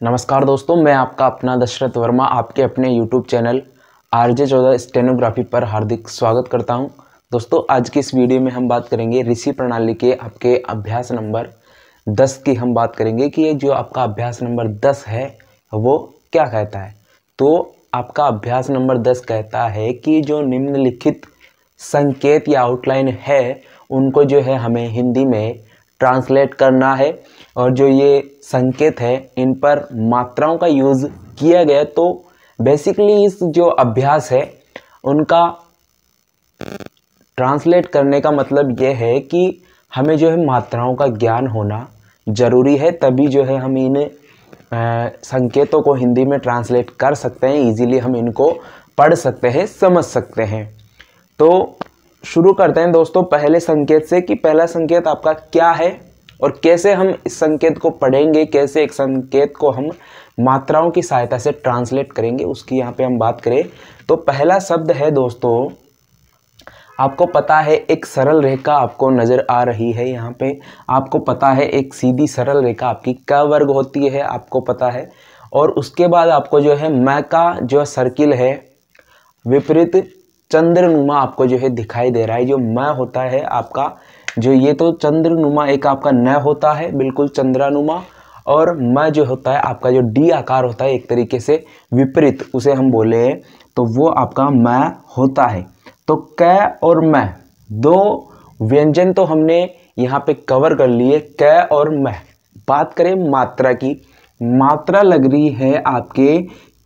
नमस्कार दोस्तों, मैं आपका अपना दशरथ वर्मा आपके अपने YouTube चैनल RJ 14 स्टेनोग्राफी पर हार्दिक स्वागत करता हूं। दोस्तों, आज की इस वीडियो में हम बात करेंगे ऋषि प्रणाली के आपके अभ्यास नंबर 10 की हम बात करेंगे कि ये जो आपका अभ्यास नंबर 10 है वो क्या कहता है। तो आपका अभ्यास नंबर 10 कहता है कि जो निम्नलिखित संकेत या आउटलाइन है उनको जो है हमें हिंदी में ट्रांसलेट करना है और जो ये संकेत है इन पर मात्राओं का यूज़ किया गया। तो बेसिकली इस जो अभ्यास है उनका ट्रांसलेट करने का मतलब ये है कि हमें जो है मात्राओं का ज्ञान होना ज़रूरी है, तभी जो है हम इन संकेतों को हिंदी में ट्रांसलेट कर सकते हैं। इजीली हम इनको पढ़ सकते हैं, समझ सकते हैं। तो शुरू करते हैं दोस्तों पहले संकेत से कि पहला संकेत आपका क्या है और कैसे हम इस संकेत को पढ़ेंगे, कैसे एक संकेत को हम मात्राओं की सहायता से ट्रांसलेट करेंगे, उसकी यहाँ पे हम बात करें तो पहला शब्द है दोस्तों, आपको पता है एक सरल रेखा आपको नज़र आ रही है। यहाँ पे आपको पता है एक सीधी सरल रेखा आपकी क वर्ग होती है, आपको पता है। और उसके बाद आपको जो है म का जो सर्किल है विपरीत चंद्रनुमा आपको जो है दिखाई दे रहा है। जो म होता है आपका, जो ये तो चंद्रनुमा एक आपका न होता है, बिल्कुल चंद्रानुमा, और म जो होता है आपका जो डी आकार होता है एक तरीके से विपरीत उसे हम बोले तो वो आपका म होता है। तो क और म दो व्यंजन तो हमने यहाँ पे कवर कर लिए, क और म। बात करें मात्रा की, मात्रा लग रही है आपके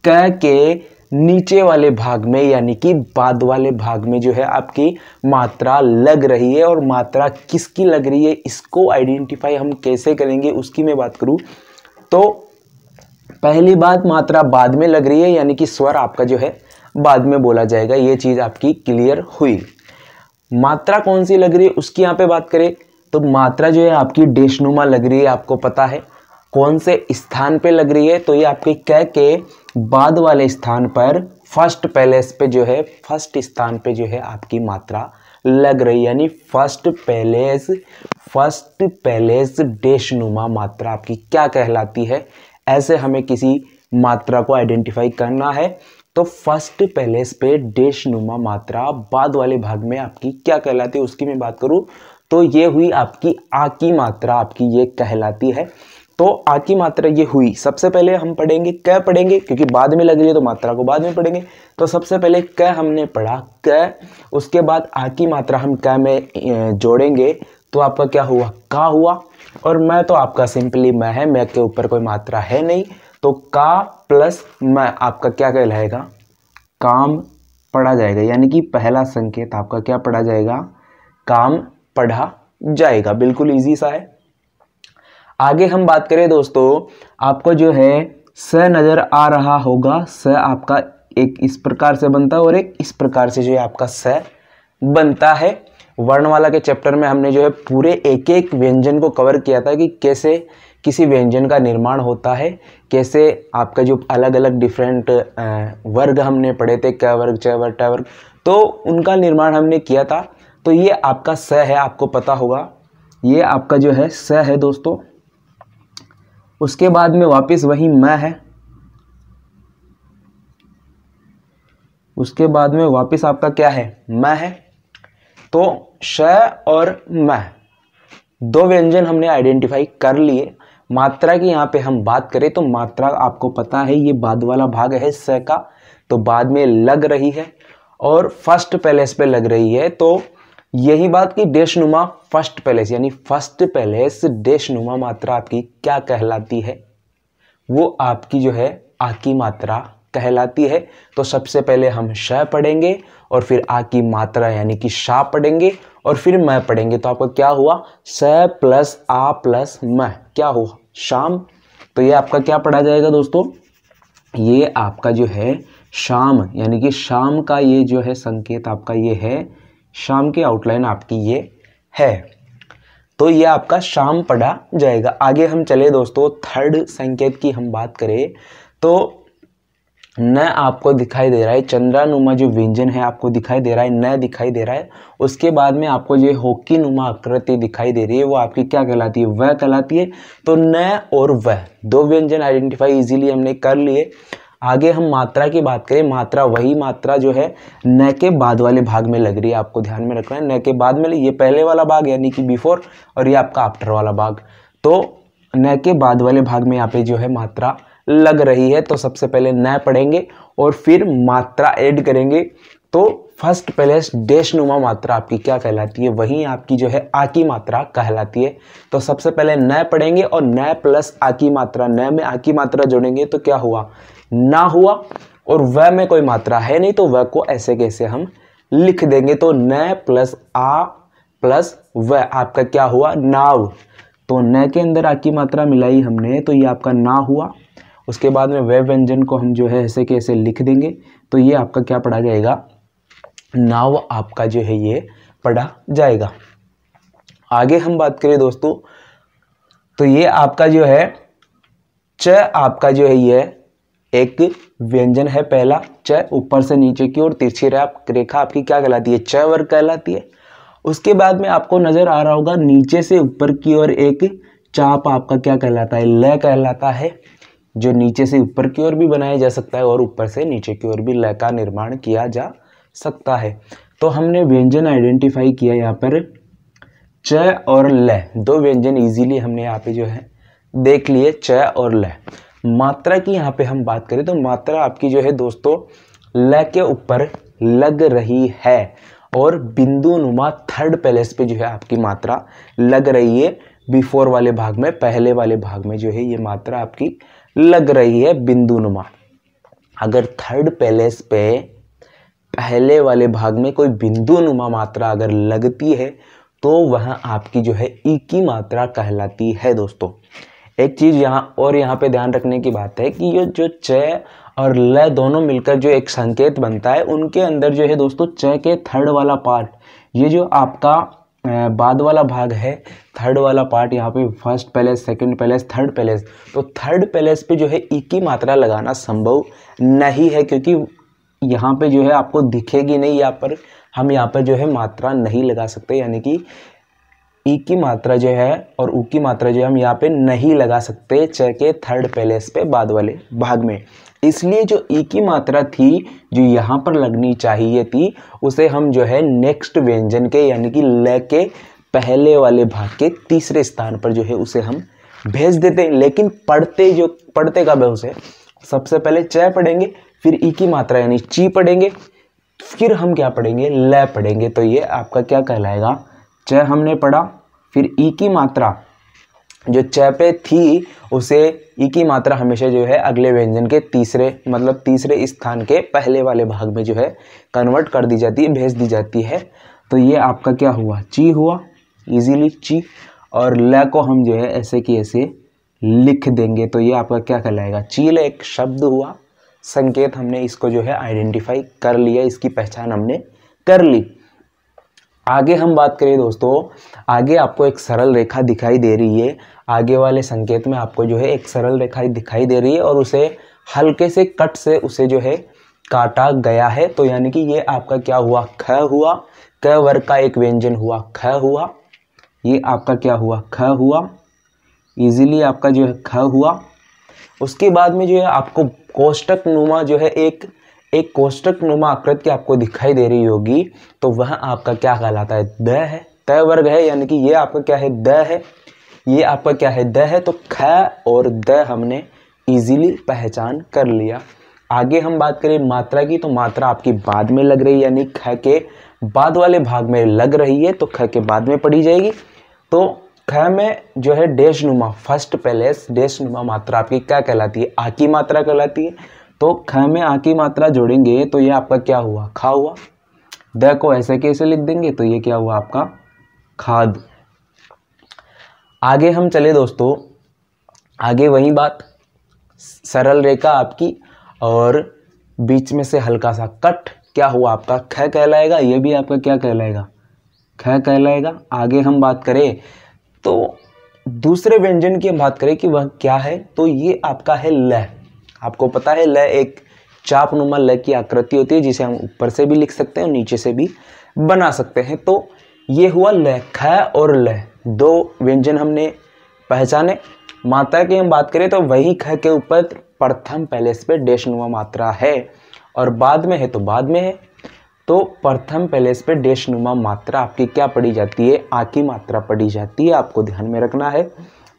क के नीचे वाले भाग में, यानी कि बाद वाले भाग में जो है आपकी मात्रा लग रही है। और मात्रा किसकी लग रही है इसको आइडेंटिफाई हम कैसे करेंगे उसकी मैं बात करूं तो पहली बात, मात्रा बाद में लग रही है, यानी कि स्वर आपका जो है बाद में बोला जाएगा। ये चीज़ आपकी क्लियर हुई। मात्रा कौन सी लग रही है उसकी यहाँ पे बात करें तो मात्रा जो है आपकी डेशनुमा लग रही है। आपको पता है कौन से स्थान पे लग रही है, तो ये आपके क के बाद वाले स्थान पर फर्स्ट पैलेस पे जो है, फर्स्ट स्थान पे जो है आपकी मात्रा लग रही है, यानी फर्स्ट पैलेस डेशनुमा मात्रा आपकी क्या कहलाती है। ऐसे हमें किसी मात्रा को आइडेंटिफाई करना है तो फर्स्ट पैलेस पे डेशनुमा मात्रा बाद वाले भाग में आपकी क्या कहलाती है उसकी मैं बात करूं तो ये हुई आपकी आ की मात्रा, आपकी ये कहलाती है। तो आ की मात्रा ये हुई। सबसे पहले हम पढ़ेंगे क पढ़ेंगे, क्योंकि बाद में लग रही है तो मात्रा को बाद में पढ़ेंगे। तो सबसे पहले क हमने पढ़ा क, उसके बाद आ की मात्रा हम क में जोड़ेंगे तो आपका क्या हुआ, का हुआ। और मैं तो आपका सिंपली मैं है, मैं के ऊपर कोई मात्रा है नहीं, तो का प्लस मैं आपका क्या कहलाएगा, काम पढ़ा जाएगा। यानी कि पहला संकेत आपका क्या पढ़ा जाएगा, काम पढ़ा जाएगा। बिल्कुल इजी सा है। आगे हम बात करें दोस्तों, आपको जो है स नजर आ रहा होगा। स आपका एक इस प्रकार से बनता है और एक इस प्रकार से जो है आपका स बनता है। वर्णमाला के चैप्टर में हमने जो है पूरे एक एक व्यंजन को कवर किया था कि कैसे किसी व्यंजन का निर्माण होता है, कैसे आपका जो अलग अलग डिफरेंट वर्ग हमने पढ़े थे, क वर्ग, च वर्ग, ट वर्ग, तो उनका निर्माण हमने किया था। तो ये आपका स है, आपको पता होगा ये आपका जो है स है दोस्तों। उसके बाद में वापस वही म है, उसके बाद में वापस आपका क्या है, म है। तो श और म दो व्यंजन हमने आइडेंटिफाई कर लिए। मात्रा की यहाँ पे हम बात करें तो मात्रा आपको पता है ये बाद वाला भाग है स का, तो बाद में लग रही है और फर्स्ट पैलेस पे लग रही है। तो यही बात कि डेशनुमा फर्स्ट पैलेस, यानी फर्स्ट पैलेस डेशनुमा मात्रा आपकी क्या कहलाती है, वो आपकी जो है आ की मात्रा कहलाती है। तो सबसे पहले हम श पढ़ेंगे और फिर आ की मात्रा यानी कि शा पढ़ेंगे और फिर मैं पढ़ेंगे। तो आपका क्या हुआ, स प्लस आ प्लस म क्या हुआ, शाम। तो ये आपका क्या पढ़ा जाएगा दोस्तों, ये आपका जो है शाम, यानी कि शाम का ये जो है संकेत आपका ये है, शाम की आउटलाइन आपकी ये है। तो ये आपका शाम पढ़ा जाएगा। आगे हम चले दोस्तों, थर्ड संकेत की हम बात करें तो न आपको दिखाई दे रहा है, चंद्रानुमा जो व्यंजन है आपको दिखाई दे रहा है, न दिखाई दे रहा है। उसके बाद में आपको जो होकी नुमा आकृति दिखाई दे रही है, वो आपकी क्या कहलाती है, वह कहलाती है। तो न और वह दो व्यंजन आइडेंटिफाई इजीली हमने कर लिए। आगे हम मात्रा की बात करें, मात्रा वही मात्रा जो है न के बाद वाले भाग में लग रही है, आपको ध्यान में रखना है। न के बाद में ये पहले वाला भाग यानी कि बिफोर, और ये आपका आफ्टर वाला भाग। तो न के बाद वाले भाग में यहाँ पे जो है मात्रा लग रही है। तो सबसे पहले न पढ़ेंगे और फिर मात्रा ऐड करेंगे। तो फर्स्ट पहले डैश नुमा मात्रा आपकी क्या कहलाती है, वही आपकी जो है आ की मात्रा कहलाती है। तो सबसे पहले न पढ़ेंगे और न प्लस आ की मात्रा, न में आ की मात्रा जोड़ेंगे तो क्या हुआ, ना हुआ। और वह में कोई मात्रा है नहीं, तो वह को ऐसे कैसे हम लिख देंगे। तो न प्लस आ प्लस वह आपका क्या हुआ, नाव। तो न के अंदर आ की मात्रा मिलाई हमने, तो ये आपका ना हुआ। उसके बाद में वह व्यंजन को हम जो है ऐसे कैसे लिख देंगे, तो ये आपका क्या पढ़ा जाएगा, नाव आपका जो है ये पढ़ा जाएगा। आगे हम बात करें दोस्तों, तो ये आपका जो है च आपका जो है ये एक व्यंजन है पहला। च ऊपर से नीचे की ओर तिरछी रेखा आपकी क्या कहलाती है, च वर्ग कहलाती है। उसके बाद में आपको नजर आ रहा होगा नीचे से ऊपर की ओर एक चाप आपका क्या कहलाता है, ल कहलाता है, जो नीचे से ऊपर की ओर भी बनाया जा सकता है और ऊपर से नीचे की ओर भी ल का निर्माण किया जा सकता है। तो हमने व्यंजन आइडेंटिफाई किया यहाँ पर, च और ल दो व्यंजन इजीली हमने यहाँ पे जो है देख लिए, च और ल। मात्रा की यहाँ पे हम बात करें तो मात्रा आपकी जो है दोस्तों ल के ऊपर लग रही है और बिंदु नुमा थर्ड पैलेस पे जो है आपकी मात्रा लग रही है। बिफोर वाले भाग में, पहले वाले भाग में जो है ये मात्रा आपकी लग रही है बिंदु नुमा। अगर थर्ड पैलेस पे पहले वाले भाग में कोई बिंदु नुमा मात्रा अगर लगती है तो वह आपकी जो है ई की मात्रा कहलाती है दोस्तों। एक चीज यहाँ पे ध्यान रखने की बात है कि ये जो च और ल दोनों मिलकर जो एक संकेत बनता है, उनके अंदर जो है दोस्तों च के थर्ड वाला पार्ट, ये जो आपका बाद वाला भाग है, थर्ड वाला पार्ट यहाँ पे first palace, second palace, third palace, तो थर्ड पैलेस पे जो है ई की मात्रा लगाना संभव नहीं है, क्योंकि यहाँ पे जो है आपको दिखेगी नहीं, यहाँ पर हम यहाँ पर जो है मात्रा नहीं लगा सकते, यानी कि ई की मात्रा जो है और ऊ की मात्रा जो है हम यहाँ पे नहीं लगा सकते च के थर्ड पैलेस पे बाद वाले भाग में। इसलिए जो ई की मात्रा थी जो यहाँ पर लगनी चाहिए थी, उसे हम जो है नेक्स्ट व्यंजन के यानी कि ल के पहले वाले भाग के तीसरे स्थान पर जो है उसे हम भेज देते हैं। लेकिन पढ़ते कब है उसे, सबसे पहले च पढ़ेंगे, फिर ई की मात्रा यानी ची पढ़ेंगे, फिर हम क्या पढ़ेंगे, ल पढ़ेंगे। तो ये आपका क्या कहलाएगा, च हमने पढ़ा, फिर ई की मात्रा जो च पे थी उसे ई की मात्रा हमेशा जो है अगले व्यंजन के तीसरे स्थान के पहले वाले भाग में जो है कन्वर्ट कर दी जाती है, भेज दी जाती है। तो ये आपका क्या हुआ, ची हुआ, इजीली ची। और ल को हम जो है ऐसे की ऐसे लिख देंगे, तो ये आपका क्या कहलाएगा, चील एक शब्द हुआ, संकेत हमने इसको जो है आइडेंटिफाई कर लिया, इसकी पहचान हमने कर ली। आगे हम बात करें दोस्तों, आगे आपको एक सरल रेखा दिखाई दे रही है, आगे वाले संकेत में आपको जो है एक सरल रेखा दिखाई दे रही है और उसे हल्के से कट से उसे जो है काटा गया है। तो यानी कि ये आपका क्या हुआ, ख हुआ, क वर्ग का एक व्यंजन हुआ ख हुआ, ये आपका क्या हुआ, ख हुआ, इजीली आपका जो है ख हुआ। उसके बाद में जो है आपको कोष्टक नुमा जो है एक कोष्टक नुमा आकृति आपको दिखाई दे रही होगी, तो वह आपका क्या कहलाता है, द है, त वर्ग है, यानी कि ये आपका क्या है, द है, ये आपका क्या है, द है। तो ख और द हमने इजीली पहचान कर लिया। आगे हम बात करें मात्रा की, तो मात्रा आपकी बाद में लग रही है, यानी ख के बाद वाले भाग में लग रही है, तो ख के बाद में पढ़ी जाएगी। तो ख में जो है डैश नुमा, फर्स्ट पैलेस डैश नुमा मात्रा आपकी क्या कहलाती है, आ की मात्रा कहलाती है। तो ख में आ की मात्रा जोड़ेंगे तो ये आपका क्या हुआ, खा हुआ। द को ऐसे कैसे लिख देंगे, तो ये क्या हुआ आपका, खाद। आगे हम चले दोस्तों, आगे वही बात, सरल रेखा आपकी और बीच में से हल्का सा कट, क्या हुआ आपका, ख कहलाएगा, ये भी आपका क्या कहलाएगा, ख कहलाएगा। आगे हम बात करें तो दूसरे व्यंजन की हम बात करें कि वह क्या है, तो ये आपका है ल। आपको पता है ल एक चापनुमा ल की आकृति होती है, जिसे हम ऊपर से भी लिख सकते हैं और नीचे से भी बना सकते हैं। तो ये हुआ ल, ख और ल, दो व्यंजन हमने पहचाने। मात्रा की हम बात करें तो वही ख के ऊपर प्रथम पैलेस पे डैशनुमा मात्रा है और बाद में है तो बाद में है। तो प्रथम पैलेस पे डैशनुमा मात्रा आपकी क्या पढ़ी जाती है, आ की मात्रा पढ़ी जाती है, आपको ध्यान में रखना है।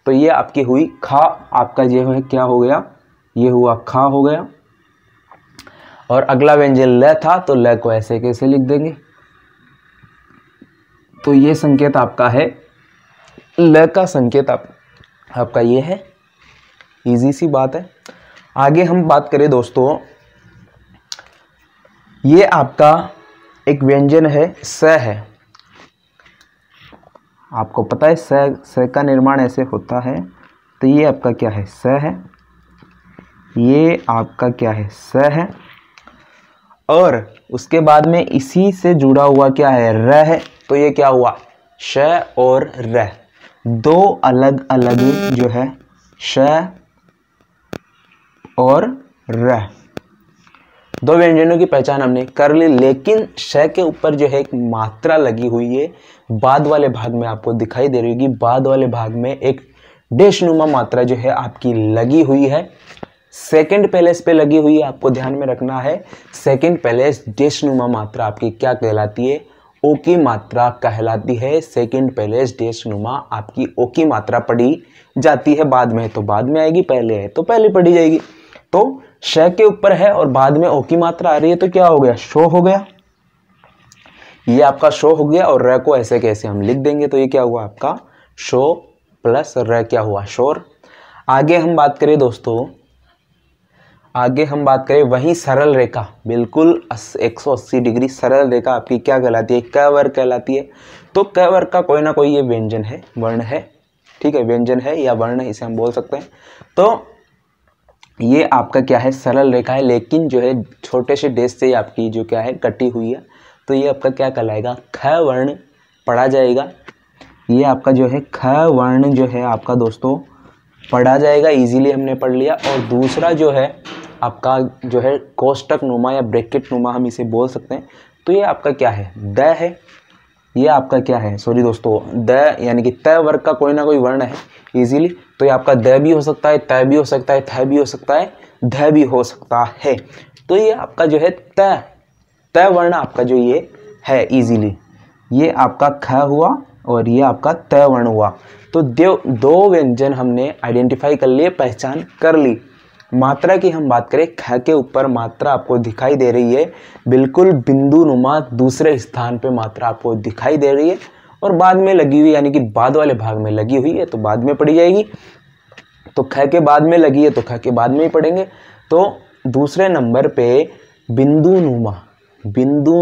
तो ये आपकी हुई खा, आपका जो है क्या हो गया, ये हुआ खा हो गया। और अगला व्यंजन ल था, तो ल को ऐसे कैसे लिख देंगे, तो ये संकेत आपका है, ल का संकेत आपका ये है। इजी सी बात है। आगे हम बात करें दोस्तों, ये आपका एक व्यंजन है, स है। आपको पता है स का निर्माण ऐसे होता है। तो ये आपका क्या है, स है, ये आपका क्या है, स है। और उसके बाद में इसी से जुड़ा हुआ क्या है, र है। तो ये क्या हुआ, श और र, दो अलग अलग जो है श और र, दो व्यंजनों की पहचान हमने कर ली। लेकिन श के ऊपर जो है एक मात्रा लगी हुई है, बाद वाले भाग में आपको दिखाई दे रही होगी। बाद वाले भाग में एक डैशनुमा मात्रा जो है आपकी लगी हुई है, सेकंड पैलेस पे लगी हुई है, आपको ध्यान में रखना है। सेकंड पैलेस डैशनुमा मात्रा आपकी क्या कहलाती है, ओ की मात्रा कहलाती है। सेकंड पैलेस डैशनुमा आपकी ओ की मात्रा पढ़ी जाती है। बाद में तो बाद में आएगी, पहले है तो पहले पढ़ी जाएगी। तो श के ऊपर है और बाद में ओ की मात्रा आ रही है, तो क्या हो गया, शो हो गया। ये आपका शो हो गया और र को ऐसे कैसे हम लिख देंगे, तो ये क्या हुआ आपका शो प्लस र क्या हुआ, शोर। आगे हम बात करें दोस्तों, आगे हम बात करें वही सरल रेखा, बिल्कुल 180 डिग्री सरल रेखा आपकी क्या कहलाती है, क वर्ग कहलाती है। तो क वर्ग का कोई ना कोई ये व्यंजन है, वर्ण है, ठीक है, व्यंजन है या वर्ण है, इसे हम बोल सकते हैं। तो ये आपका क्या है, सरल रेखा है, लेकिन जो है छोटे से डेश से आपकी जो क्या है कटी हुई है। तो ये आपका क्या कहलाएगा, ख वर्ण पढ़ा जाएगा। ये आपका जो है ख वर्ण जो है आपका दोस्तों पढ़ा जाएगा, इजीली हमने पढ़ लिया। और दूसरा जो है आपका जो है कोष्टक नुमा या ब्रैकेट नुमा हम इसे बोल सकते हैं। तो ये आपका क्या है, द है, ये आपका क्या है, सॉरी दोस्तों, द यानी कि त वर्ग का कोई ना कोई वर्ण है इजीली। तो ये आपका द भी हो सकता है, त भी हो सकता है, थ भी हो सकता है, ध भी हो सकता है। तो ये आपका जो है त वर्ण आपका जो ये है इजीली, ये आपका ख हुआ और ये आपका त वर्ण हुआ। तो दो व्यंजन हमने आइडेंटिफाई कर लिए, पहचान कर ली। मात्रा की हम बात करें, ख के ऊपर मात्रा आपको दिखाई दे रही है, बिल्कुल बिंदु नुमा दूसरे स्थान पे मात्रा आपको दिखाई दे रही है और बाद में लगी हुई, यानी कि बाद वाले भाग में लगी हुई है, तो बाद में पढ़ी जाएगी। तो ख के बाद में लगी है तो ख के बाद में ही पढ़ेंगे। तो दूसरे नंबर पे बिंदु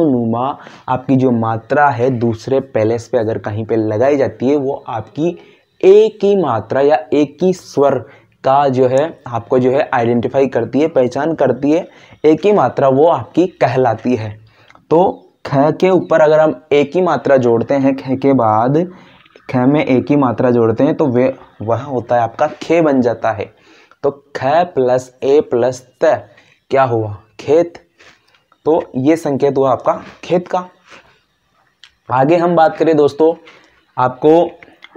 नुमा आपकी जो मात्रा है दूसरे पैलेस पे अगर कहीं पे लगाई जाती है, वो आपकी एक ही मात्रा या एक ही स्वर का जो है आपको जो है आइडेंटिफाई करती है, पहचान करती है, एक ही मात्रा वो आपकी कहलाती है। तो ख के ऊपर अगर हम एक ही मात्रा जोड़ते हैं, ख के बाद ख में एक ही मात्रा जोड़ते हैं, तो वह होता है आपका खे बन जाता है। तो ख प्लस ए प्लस त क्या हुआ, खेत। तो ये संकेत हुआ आपका खेत का। आगे हम बात करें दोस्तों, आपको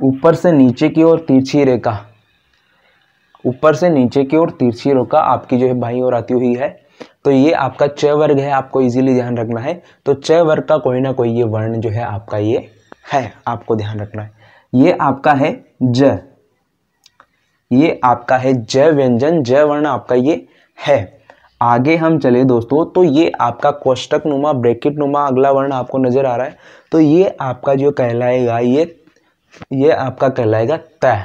ऊपर से नीचे की ओर तिरछी रेखा, ऊपर से नीचे की ओर तिरछी रेखा आपकी जो है बाईं ओर आती हुई है। तो ये आपका च वर्ग है, आपको इजीली ध्यान रखना है। तो च वर्ग का कोई ना कोई ये वर्ण जो है आपका ये है, आपको ध्यान रखना है। ये आपका है ज, ये आपका है ज व्यंजन, ज वर्ण आपका ये है। आगे हम चले दोस्तों, तो ये आपका कोष्टक नुमा ब्रैकेट नुमा अगला वर्ण आपको नजर आ रहा है। तो ये आपका जो कहलाएगा, ये आपका कहलाएगा त।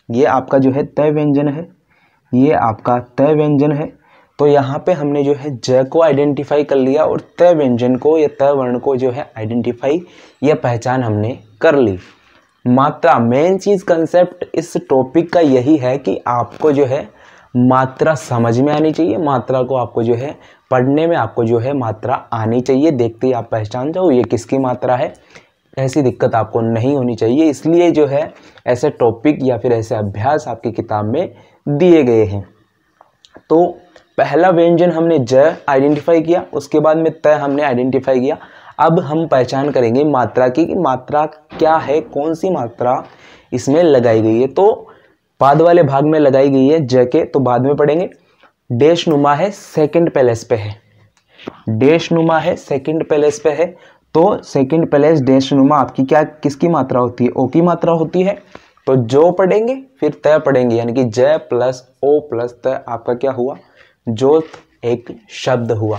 ये आपका जो है त व्यंजन है, ये आपका त व्यंजन है। तो यहाँ पे हमने जो है ज को आइडेंटिफाई कर लिया और त व्यंजन को या त वर्ण को जो है आइडेंटिफाई या पहचान हमने कर ली। मात्रा, मेन चीज कंसेप्ट इस टॉपिक का यही है कि आपको जो है मात्रा समझ में आनी चाहिए, मात्रा को आपको जो है पढ़ने में आपको जो है मात्रा आनी चाहिए, देखते ही आप पहचान जाओ ये किसकी मात्रा है, ऐसी दिक्कत आपको नहीं होनी चाहिए। इसलिए जो है ऐसे टॉपिक या फिर ऐसे अभ्यास आपकी किताब में दिए गए हैं। तो पहला व्यंजन हमने ज आइडेंटिफाई किया, उसके बाद में त हमने आइडेंटिफाई किया। अब हम पहचान करेंगे मात्रा की कि मात्रा क्या है, कौन सी मात्रा इसमें लगाई गई है। तो बाद वाले भाग में लगाई गई है ज के, तो बाद में पढ़ेंगे। डैश नुमा है, सेकंड पैलेस पे है। डैश नुमा है, सेकंड पैलेस पे है। तो सेकंड पैलेस डैश नुमा आपकी क्या किसकी मात्रा होती है? ओ की मात्रा होती है। तो जो पढ़ेंगे फिर त पढ़ेंगे, यानी कि ज प्लस ओ प्लस त आपका क्या हुआ? जो एक शब्द हुआ।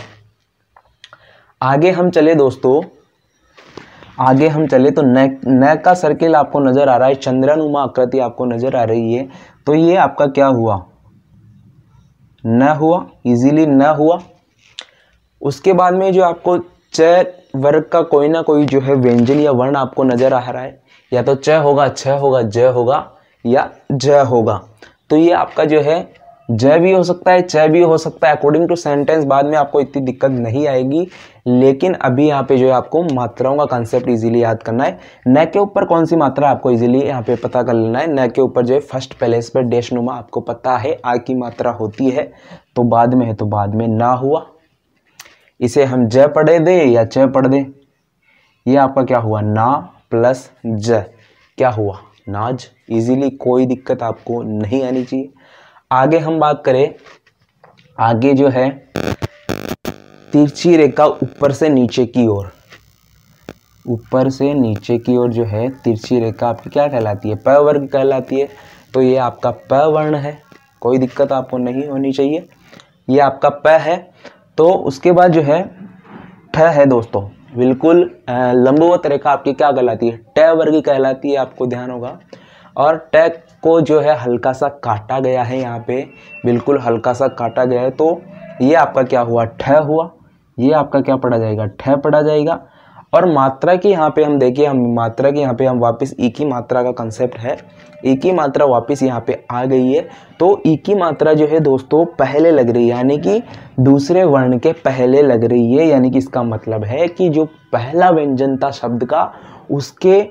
आगे हम चले दोस्तों, आगे हम चले तो न का सर्किल आपको नजर आ रहा है, चंद्रानुमा आकृति आपको नजर आ रही है। तो ये आपका क्या हुआ? न हुआ, इजीली न हुआ। उसके बाद में जो आपको च वर्ग का कोई ना कोई जो है व्यंजन या वर्ण आपको नजर आ रहा है, या तो च होगा, छ होगा, ज होगा या ज होगा। तो ये आपका जो है ज भी हो सकता है, च भी हो सकता है, अकॉर्डिंग टू सेंटेंस। बाद में आपको इतनी दिक्कत नहीं आएगी, लेकिन अभी यहाँ पे जो है आपको मात्राओं का कंसेप्ट इजीली याद करना है। न के ऊपर कौन सी मात्रा आपको इजीली यहाँ पे पता कर लेना है। न के ऊपर जो है फर्स्ट पैलेस पर डैश नुमा आपको पता है आ की मात्रा होती है, तो बाद में है तो बाद में ना हुआ। इसे हम ज पढ़े दे या च पढ़ दे, ये आपका क्या हुआ? ना प्लस ज, क्या हुआ? नाज। इजीली, कोई दिक्कत आपको नहीं आनी चाहिए। आगे हम बात करें, आगे जो है तिरछी रेखा ऊपर से नीचे की ओर, ऊपर से नीचे की ओर जो है तिरछी रेखा आपकी क्या कहलाती है? प वर्ग कहलाती है। तो ये आपका प वर्ण है, कोई दिक्कत आपको नहीं होनी चाहिए, ये आपका प है। तो उसके बाद जो है ठ है दोस्तों, बिल्कुल लंबवत रेखा आपकी क्या कहलाती है? ट वर्ग कहलाती है, आपको ध्यान होगा। और ट को जो है हल्का सा काटा गया है, यहाँ पे बिल्कुल हल्का सा काटा गया है। तो ये आपका क्या हुआ? ठ हुआ। ये आपका क्या पढ़ा जाएगा? ठ पढ़ा जाएगा। और मात्रा की यहाँ पे हम देखिए, हम मात्रा की यहाँ पे हम वापस ई की मात्रा का कंसेप्ट है, ई की मात्रा वापस यहाँ पे आ गई है। तो ई की मात्रा जो है दोस्तों पहले लग रही है, यानी कि दूसरे वर्ण के पहले लग रही है। यानी कि इसका मतलब है कि जो पहला व्यंजन था शब्द का, उसके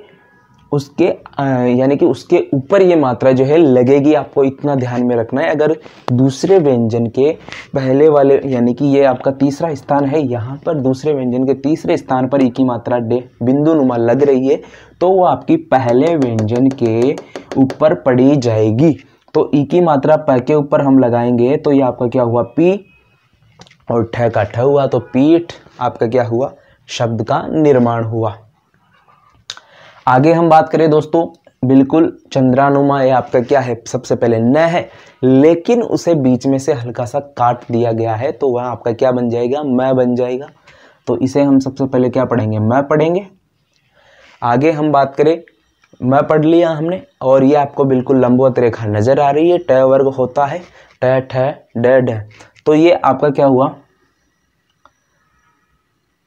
यानी कि उसके ऊपर ये मात्रा जो है लगेगी। आपको इतना ध्यान में रखना है। अगर दूसरे व्यंजन के पहले वाले, यानी कि ये आपका तीसरा स्थान है, यहाँ पर दूसरे व्यंजन के तीसरे स्थान पर ई की मात्रा बिंदु नुमा लग रही है, तो वो आपकी पहले व्यंजन के ऊपर पड़ी जाएगी। तो ई की मात्रा प के ऊपर हम लगाएंगे, तो ये आपका क्या हुआ? पी, और ठ का ठ हुआ, तो पीठ आपका क्या हुआ? शब्द का निर्माण हुआ। आगे हम बात करें दोस्तों, बिल्कुल चंद्रानुमा ये आपका क्या है? सबसे पहले न है, लेकिन उसे बीच में से हल्का सा काट दिया गया है, तो वह आपका क्या बन जाएगा? मैं बन जाएगा। तो इसे हम सबसे पहले क्या पढ़ेंगे? मैं पढ़ेंगे। आगे हम बात करें, मैं पढ़ लिया हमने, और ये आपको बिल्कुल लंबवत रेखा नजर आ रही है, ट वर्ग होता है, ट ठ ड ढ। तो ये आपका क्या हुआ?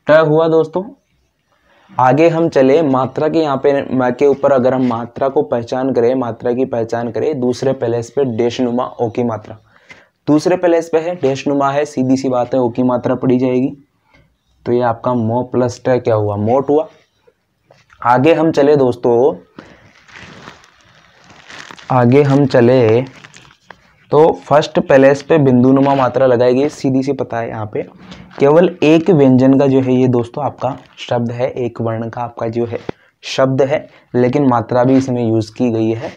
ट हुआ दोस्तों। आगे हम चले मात्रा के, यहाँ पे मैं के ऊपर अगर हम मात्रा को पहचान करें, मात्रा की पहचान करें, दूसरे पैलेस पे डैश नुमा ओ की मात्रा, दूसरे पैलेस पे है डैश नुमा है, सीधी सी बात है ओ की मात्रा पड़ी जाएगी। तो ये आपका मो प्लस ट क्या हुआ? मोट हुआ। आगे हम चले दोस्तों, आगे हम चले तो फर्स्ट पैलेस पे बिंदु नुमा मात्रा लगाएगी, सीधी सी पता है। यहाँ पे केवल एक व्यंजन का जो है ये दोस्तों आपका शब्द है, एक वर्ण का आपका जो है शब्द है, लेकिन मात्रा भी इसमें यूज की गई है।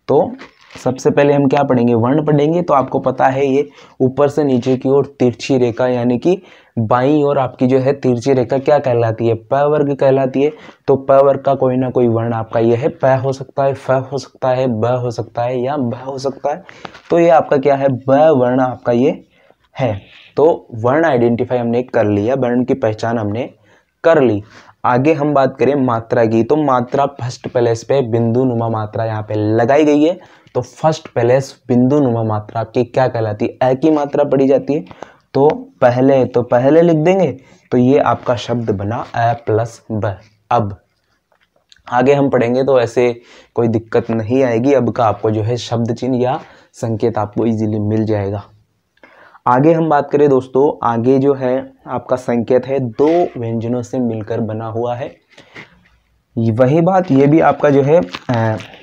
तो सबसे पहले हम क्या पढ़ेंगे? वर्ण पढ़ेंगे। तो आपको पता है ये ऊपर से नीचे की ओर तिरछी रेखा, यानी कि बाईं ओर आपकी जो है तिरछी रेखा क्या कहलाती है? प वर्ग कहलाती है। तो प वर्ग का कोई ना कोई वर्ण आपका ये है, प हो सकता है, फ हो सकता है, ब हो सकता है या भ हो सकता है। तो ये आपका क्या है? ब वर्ण आपका ये है। तो वर्ण आइडेंटिफाई हमने कर लिया, वर्ण की पहचान हमने कर ली। आगे हम बात करें मात्रा की, तो मात्रा फर्स्ट पैलेस पे बिंदु नुमा मात्रा यहाँ पे लगाई गई है। तो फर्स्ट पैलेस बिंदु नुमा मात्रा आपकी क्या कहलाती है? ए की मात्रा पड़ी जाती है। तो पहले लिख देंगे, तो ये आपका शब्द बना ए प्लस ब। अब आगे हम पढ़ेंगे तो ऐसे कोई दिक्कत नहीं आएगी। अब का आपको जो है शब्द चिन्ह या संकेत आपको इजीली मिल जाएगा। आगे हम बात करें दोस्तों, आगे जो है आपका संकेत है दो व्यंजनों से मिलकर बना हुआ है। वही बात ये भी आपका जो है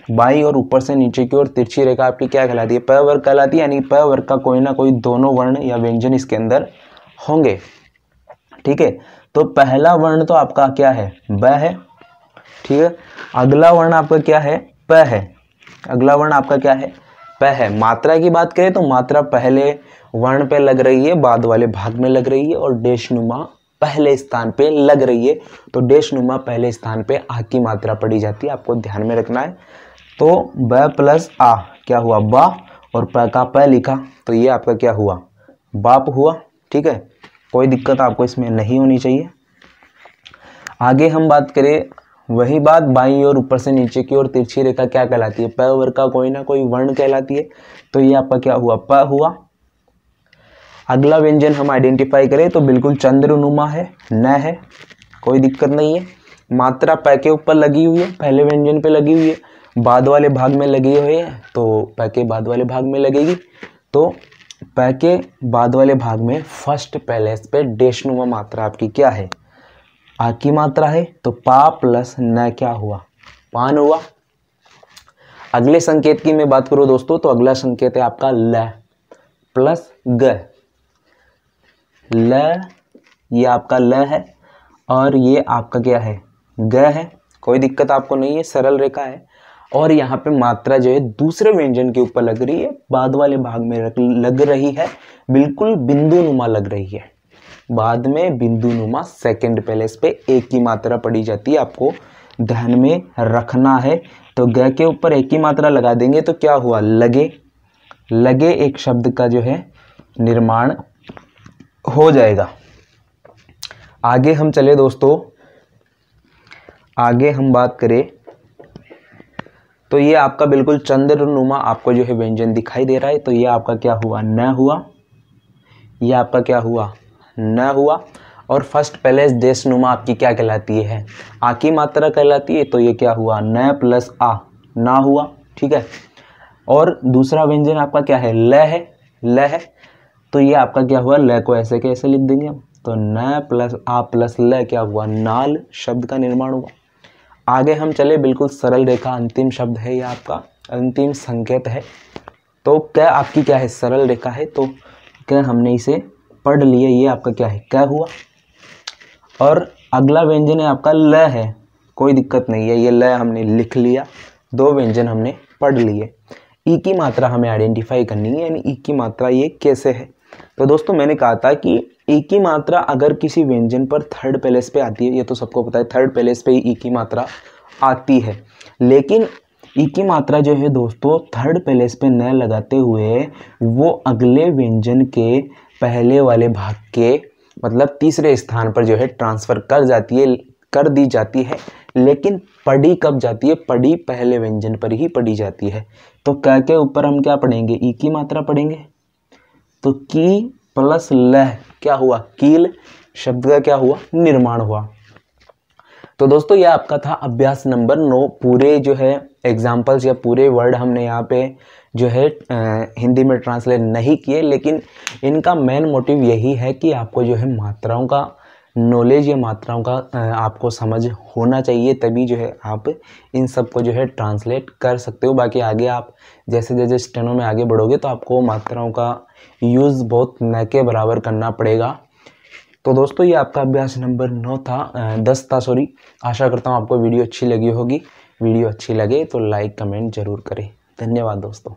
बाईं और ऊपर से नीचे की ओर तिरछी रेखा आपकी क्या कहलाती है? प वर्ग कहलाती है। यानी प वर्ग का कोई ना कोई दोनों वर्ण या व्यंजन इसके अंदर होंगे। ठीक है, तो पहला वर्ण तो आपका क्या है? ब है। ठीक है, अगला वर्ण आपका क्या है? प है। अगला वर्ण आपका क्या है? प है। मात्रा की बात करें तो मात्रा पहले वर्ण पे लग रही है, बाद वाले भाग में लग रही है, और डेशनुमा पहले स्थान पे लग रही है। तो डेशनुमा पहले स्थान पे आ की मात्रा पड़ी जाती है, आपको ध्यान में रखना है। तो ब प्लस आ क्या हुआ? बा, और प का प लिखा तो ये आपका क्या हुआ? बाप हुआ। ठीक है, कोई दिक्कत आपको इसमें नहीं होनी चाहिए। आगे हम बात करें, वही बात बाईं और ऊपर से नीचे की ओर तिरछी रेखा क्या कहलाती है? प वर्ग का कोई ना कोई वर्ण कहलाती है। तो ये आपका क्या हुआ? प हुआ। अगला व्यंजन हम आइडेंटिफाई करें तो बिल्कुल चंद्रनुमा है, न है, कोई दिक्कत नहीं है। मात्रा प के ऊपर लगी हुई है, पहले व्यंजन पे लगी हुई है, बाद वाले भाग में लगी हुई है, तो प के बाद वाले भाग में लगेगी। तो प के बाद वाले भाग में फर्स्ट पैलेस पे डेशनुमा मात्रा आपकी क्या है? आ की मात्रा है। तो पा प्लस न क्या हुआ? पान हुआ। अगले संकेत की मैं बात करूं दोस्तों, तो अगला संकेत है आपका ल प्लस ग। ल, ये आपका ल है, और ये आपका क्या है? ग है। कोई दिक्कत आपको नहीं है, सरल रेखा है। और यहाँ पे मात्रा जो है दूसरे व्यंजन के ऊपर लग रही है, बाद वाले भाग में लग रही है, बिल्कुल बिंदुनुमा लग रही है। बाद में बिंदुनुमा सेकंड पैलेस पे एक की मात्रा पड़ी जाती है, आपको ध्यान में रखना है। तो ग के ऊपर एक की मात्रा लगा देंगे तो क्या हुआ? लगे। लगे एक शब्द का जो है निर्माण हो जाएगा। आगे हम चले दोस्तों, आगे हम बात करें तो ये आपका बिल्कुल चंद्रनुमा आपको जो है व्यंजन दिखाई दे रहा है। तो ये आपका क्या हुआ? न हुआ। ये आपका क्या हुआ? न हुआ। और फर्स्ट पैलेस डेशनुमा आपकी क्या कहलाती है? आ की मात्रा कहलाती है। तो ये क्या हुआ? न प्लस आ, ना हुआ। ठीक है, और दूसरा व्यंजन आपका क्या है? ल है। ल है, तो ये आपका क्या हुआ? ल को ऐसे कैसे लिख देंगे हम? तो न प्लस आ प्लस ल क्या हुआ? नाल शब्द का निर्माण हुआ। आगे हम चले, बिल्कुल सरल रेखा, अंतिम शब्द है ये आपका, अंतिम संकेत है। तो क्या आपकी क्या है? सरल रेखा है। तो क्या हमने इसे पढ़ लिया, ये आपका क्या है? क्या हुआ। और अगला व्यंजन है आपका ल है, कोई दिक्कत नहीं है, ये ल हमने लिख लिया। दो व्यंजन हमने पढ़ लिए। ई की मात्रा हमें आइडेंटिफाई करनी है, यानी ई की मात्रा ये कैसे है। तो दोस्तों मैंने कहा था कि ई की मात्रा अगर किसी व्यंजन पर थर्ड पैलेस पे आती है, ये तो सबको पता है, थर्ड पैलेस पे ई की मात्रा आती है। लेकिन ई की मात्रा जो है दोस्तों थर्ड पैलेस पे न लगाते हुए वो अगले व्यंजन के पहले वाले भाग के मतलब तीसरे स्थान पर जो है ट्रांसफर कर दी जाती है। लेकिन पढ़ी कब जाती है? पढ़ी पहले व्यंजन पर ही पढ़ी जाती है। तो क के ऊपर हम क्या पढ़ेंगे? ई की मात्रा पढ़ेंगे। तो की प्लस ल क्या हुआ? कील शब्द का क्या हुआ? निर्माण हुआ। तो दोस्तों ये आपका था अभ्यास नंबर 9। पूरे जो है एग्जाम्पल्स या पूरे वर्ड हमने यहाँ पे जो है हिंदी में ट्रांसलेट नहीं किए, लेकिन इनका मेन मोटिव यही है कि आपको जो है मात्राओं का नॉलेज या मात्राओं का आपको समझ होना चाहिए, तभी जो है आप इन सब को जो है ट्रांसलेट कर सकते हो। बाकी आगे आप जैसे जैसे स्टेनो में आगे बढ़ोगे तो आपको मात्राओं का यूज़ बहुत न के बराबर करना पड़ेगा। तो दोस्तों ये आपका अभ्यास नंबर 9 था, 10 था सॉरी। आशा करता हूँ आपको वीडियो अच्छी लगी होगी। वीडियो अच्छी लगे तो लाइक कमेंट जरूर करें। धन्यवाद दोस्तों।